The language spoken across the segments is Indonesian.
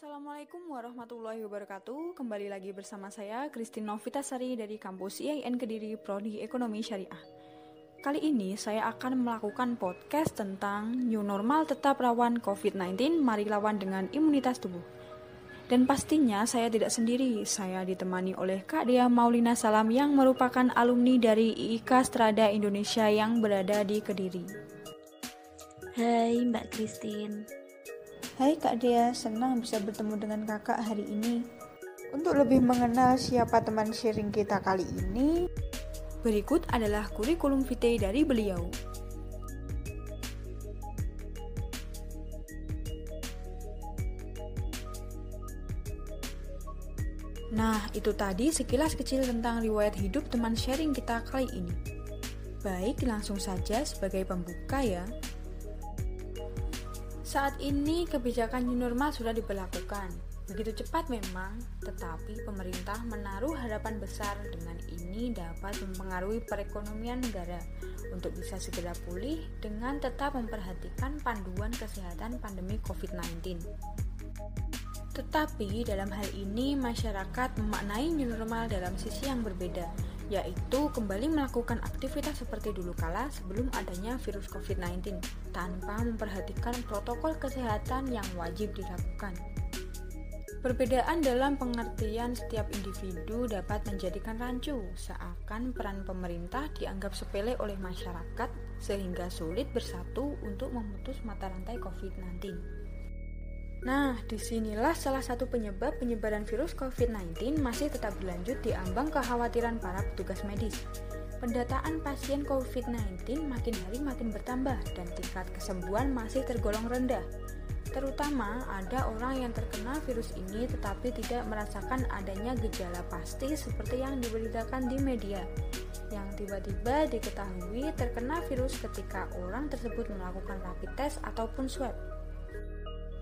Assalamualaikum warahmatullahi wabarakatuh. Kembali lagi bersama saya Christine Novitasari dari kampus IAIN Kediri Prodi Ekonomi Syariah. Kali ini saya akan melakukan podcast tentang new normal tetap rawan COVID-19, mari lawan dengan imunitas tubuh. Dan pastinya saya tidak sendiri, saya ditemani oleh Kak Dea Maulina Salam yang merupakan alumni dari IIK Strada Indonesia yang berada di Kediri. Hai Mbak Christine. Hai Kak Dea, senang bisa bertemu dengan kakak hari ini. Untuk lebih mengenal siapa teman sharing kita kali ini, berikut adalah kurikulum vitae dari beliau. Nah, itu tadi sekilas kecil tentang riwayat hidup teman sharing kita kali ini. Baik, langsung saja sebagai pembuka ya. Saat ini kebijakan new normal sudah diberlakukan. Begitu cepat memang, tetapi pemerintah menaruh harapan besar dengan ini dapat mempengaruhi perekonomian negara untuk bisa segera pulih dengan tetap memperhatikan panduan kesehatan pandemi COVID-19. Tetapi dalam hal ini masyarakat memaknai new normal dalam sisi yang berbeda, yaitu kembali melakukan aktivitas seperti dulu kala sebelum adanya virus COVID-19 tanpa memperhatikan protokol kesehatan yang wajib dilakukan. Perbedaan dalam pengertian setiap individu dapat menjadikan rancu, seakan peran pemerintah dianggap sepele oleh masyarakat sehingga sulit bersatu untuk memutus mata rantai COVID-19. Nah, disinilah salah satu penyebab penyebaran virus COVID-19 masih tetap berlanjut di ambang kekhawatiran para petugas medis. Pendataan pasien COVID-19 makin hari makin bertambah dan tingkat kesembuhan masih tergolong rendah. Terutama ada orang yang terkena virus ini tetapi tidak merasakan adanya gejala pasti seperti yang diberitakan di media. Yang tiba-tiba diketahui terkena virus ketika orang tersebut melakukan rapid test ataupun swab.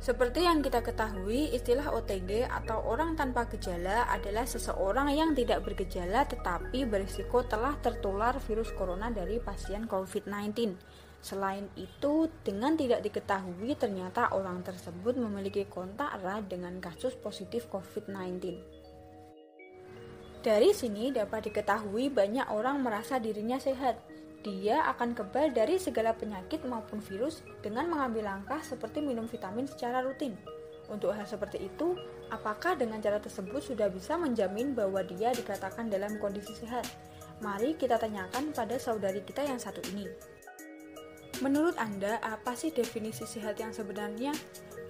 Seperti yang kita ketahui, istilah OTG atau orang tanpa gejala adalah seseorang yang tidak bergejala tetapi berisiko telah tertular virus corona dari pasien COVID-19. Selain itu, dengan tidak diketahui ternyata orang tersebut memiliki kontak erat dengan kasus positif COVID-19. Dari sini dapat diketahui banyak orang merasa dirinya sehat. Dia akan kebal dari segala penyakit maupun virus dengan mengambil langkah seperti minum vitamin secara rutin. Untuk hal seperti itu, apakah dengan cara tersebut sudah bisa menjamin bahwa dia dikatakan dalam kondisi sehat? Mari kita tanyakan pada saudari kita yang satu ini. Menurut Anda, apa sih definisi sehat yang sebenarnya?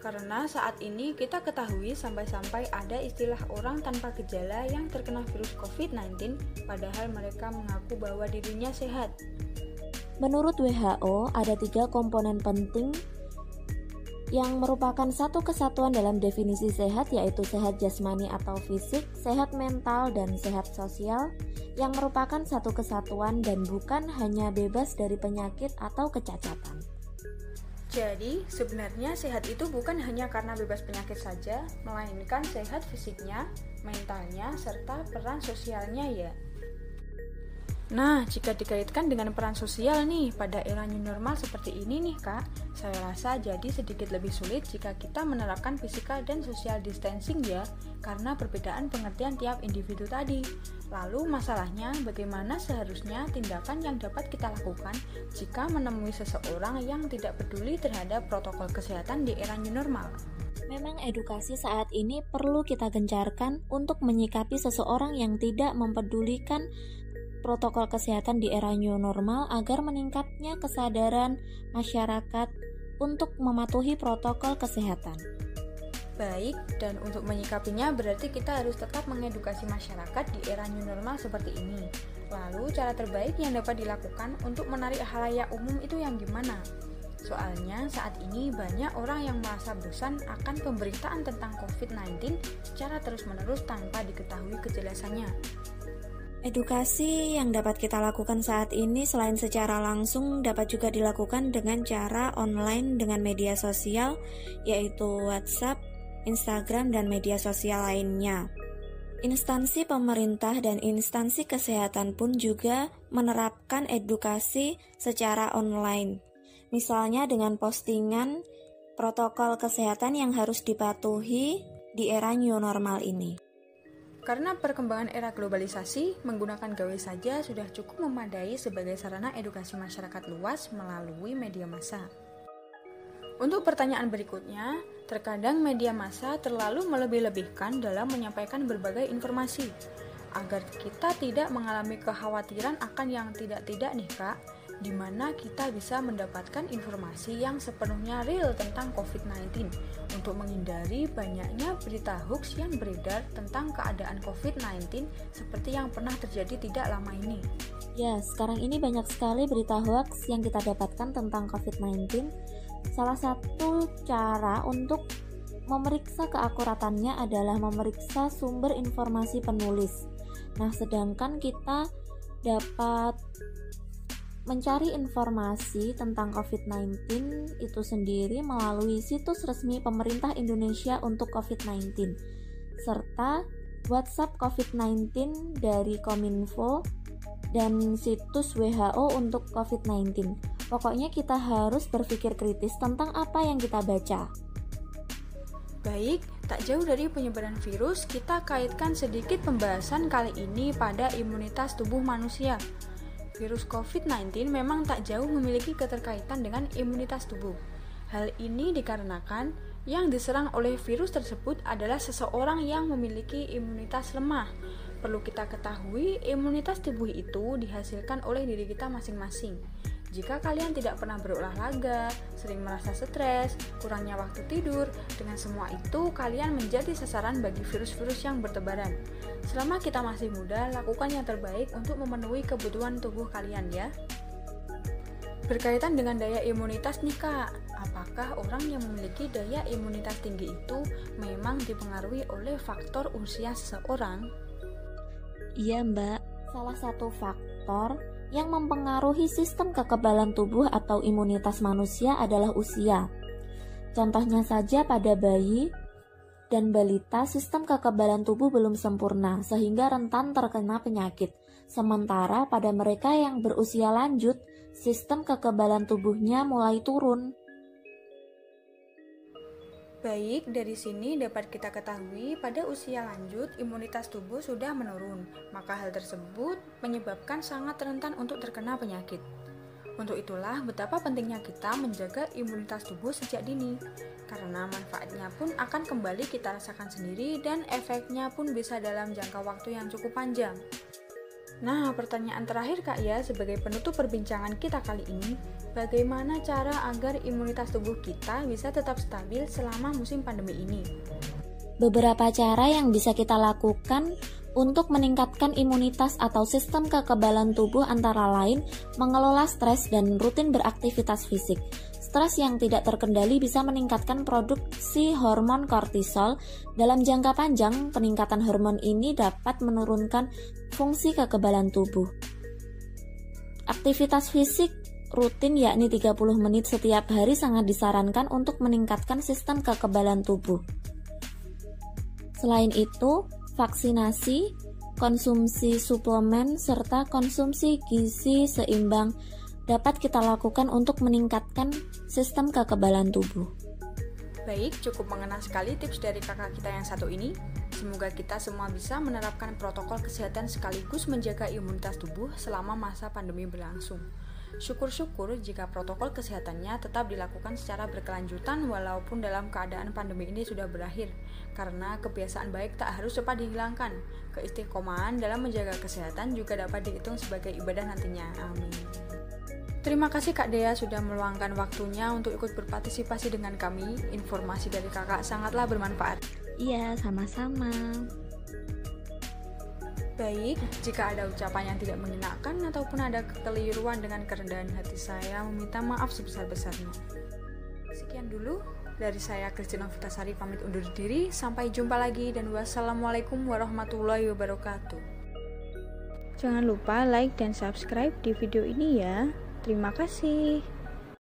Karena saat ini kita ketahui sampai-sampai ada istilah orang tanpa gejala yang terkena virus COVID-19 padahal mereka mengaku bahwa dirinya sehat. Menurut WHO, ada 3 komponen penting yang merupakan satu kesatuan dalam definisi sehat, yaitu sehat jasmani atau fisik, sehat mental, dan sehat sosial, yang merupakan satu kesatuan dan bukan hanya bebas dari penyakit atau kecacatan. Jadi, sebenarnya sehat itu bukan hanya karena bebas penyakit saja, melainkan sehat fisiknya, mentalnya, serta peran sosialnya ya. Nah, jika dikaitkan dengan peran sosial nih, pada era new normal seperti ini nih Kak, saya rasa jadi sedikit lebih sulit jika kita menerapkan physical dan social distancing ya, karena perbedaan pengertian tiap individu tadi. Lalu masalahnya, bagaimana seharusnya tindakan yang dapat kita lakukan jika menemui seseorang yang tidak peduli terhadap protokol kesehatan di era new normal? Memang edukasi saat ini perlu kita gencarkan untuk menyikapi seseorang yang tidak mempedulikan protokol kesehatan di era new normal agar meningkatnya kesadaran masyarakat untuk mematuhi protokol kesehatan. Baik, dan untuk menyikapinya berarti kita harus tetap mengedukasi masyarakat di era new normal seperti ini. Lalu cara terbaik yang dapat dilakukan untuk menarik khalayak umum itu yang gimana? Soalnya saat ini banyak orang yang merasa bosan akan pemberitaan tentang COVID-19 secara terus-menerus tanpa diketahui kejelasannya. Edukasi yang dapat kita lakukan saat ini selain secara langsung dapat juga dilakukan dengan cara online dengan media sosial, yaitu WhatsApp, Instagram, dan media sosial lainnya. Instansi pemerintah dan instansi kesehatan pun juga menerapkan edukasi secara online. Misalnya dengan postingan protokol kesehatan yang harus dipatuhi di era new normal ini. Karena perkembangan era globalisasi, menggunakan gawai saja sudah cukup memadai sebagai sarana edukasi masyarakat luas melalui media massa. Untuk pertanyaan berikutnya, terkadang media massa terlalu melebih-lebihkan dalam menyampaikan berbagai informasi. Agar kita tidak mengalami kekhawatiran akan yang tidak-tidak nih Kak, di mana kita bisa mendapatkan informasi yang sepenuhnya real tentang COVID-19 untuk menghindari banyaknya berita hoax yang beredar tentang keadaan COVID-19 seperti yang pernah terjadi tidak lama ini. Ya, sekarang ini banyak sekali berita hoax yang kita dapatkan tentang COVID-19. Salah satu cara untuk memeriksa keakuratannya adalah memeriksa sumber informasi penulis. Nah, sedangkan kita dapat mencari informasi tentang COVID-19 itu sendiri melalui situs resmi pemerintah Indonesia untuk COVID-19 serta WhatsApp COVID-19 dari Kominfo dan situs WHO untuk COVID-19. Pokoknya kita harus berpikir kritis tentang apa yang kita baca. Baik, tak jauh dari penyebaran virus, kita kaitkan sedikit pembahasan kali ini pada imunitas tubuh manusia. Virus COVID-19 memang tak jauh memiliki keterkaitan dengan imunitas tubuh. Hal ini dikarenakan yang diserang oleh virus tersebut adalah seseorang yang memiliki imunitas lemah. Perlu kita ketahui, imunitas tubuh itu dihasilkan oleh diri kita masing-masing. Jika kalian tidak pernah berolahraga, sering merasa stres, kurangnya waktu tidur, dengan semua itu kalian menjadi sasaran bagi virus-virus yang bertebaran. Selama kita masih muda, lakukan yang terbaik untuk memenuhi kebutuhan tubuh kalian ya. Berkaitan dengan daya imunitas nih Kak, apakah orang yang memiliki daya imunitas tinggi itu memang dipengaruhi oleh faktor usia seseorang? Iya Mbak, salah satu faktor yang mempengaruhi sistem kekebalan tubuh atau imunitas manusia adalah usia. Contohnya saja pada bayi dan balita, sistem kekebalan tubuh belum sempurna sehingga rentan terkena penyakit. Sementara pada mereka yang berusia lanjut, sistem kekebalan tubuhnya mulai turun. Baik, dari sini dapat kita ketahui pada usia lanjut imunitas tubuh sudah menurun, maka hal tersebut menyebabkan sangat rentan untuk terkena penyakit. Untuk itulah betapa pentingnya kita menjaga imunitas tubuh sejak dini, karena manfaatnya pun akan kembali kita rasakan sendiri dan efeknya pun bisa dalam jangka waktu yang cukup panjang. Nah, pertanyaan terakhir Kak ya, sebagai penutup perbincangan kita kali ini, bagaimana cara agar imunitas tubuh kita bisa tetap stabil selama musim pandemi ini? Beberapa cara yang bisa kita lakukan untuk meningkatkan imunitas atau sistem kekebalan tubuh antara lain mengelola stres dan rutin beraktivitas fisik. Stres yang tidak terkendali bisa meningkatkan produksi hormon kortisol. Dalam jangka panjang, peningkatan hormon ini dapat menurunkan fungsi kekebalan tubuh. Aktivitas fisik rutin yakni 30 menit setiap hari sangat disarankan untuk meningkatkan sistem kekebalan tubuh. Selain itu, vaksinasi, konsumsi suplemen, serta konsumsi gizi seimbang dapat kita lakukan untuk meningkatkan sistem kekebalan tubuh. Baik, cukup mengena sekali tips dari kakak kita yang satu ini. Semoga kita semua bisa menerapkan protokol kesehatan sekaligus menjaga imunitas tubuh selama masa pandemi berlangsung. Syukur-syukur jika protokol kesehatannya tetap dilakukan secara berkelanjutan walaupun dalam keadaan pandemi ini sudah berakhir, karena kebiasaan baik tak harus cepat dihilangkan. Keistiqomahan dalam menjaga kesehatan juga dapat dihitung sebagai ibadah nantinya. Amin. Terima kasih Kak Dea sudah meluangkan waktunya untuk ikut berpartisipasi dengan kami. Informasi dari kakak sangatlah bermanfaat. Iya, sama-sama. Baik, jika ada ucapan yang tidak mengenakan ataupun ada kekeliruan dengan kerendahan hati saya, meminta maaf sebesar-besarnya. Sekian dulu dari saya, Christina Vitasari, pamit undur diri. Sampai jumpa lagi dan wassalamualaikum warahmatullahi wabarakatuh. Jangan lupa like dan subscribe di video ini ya. Terima kasih.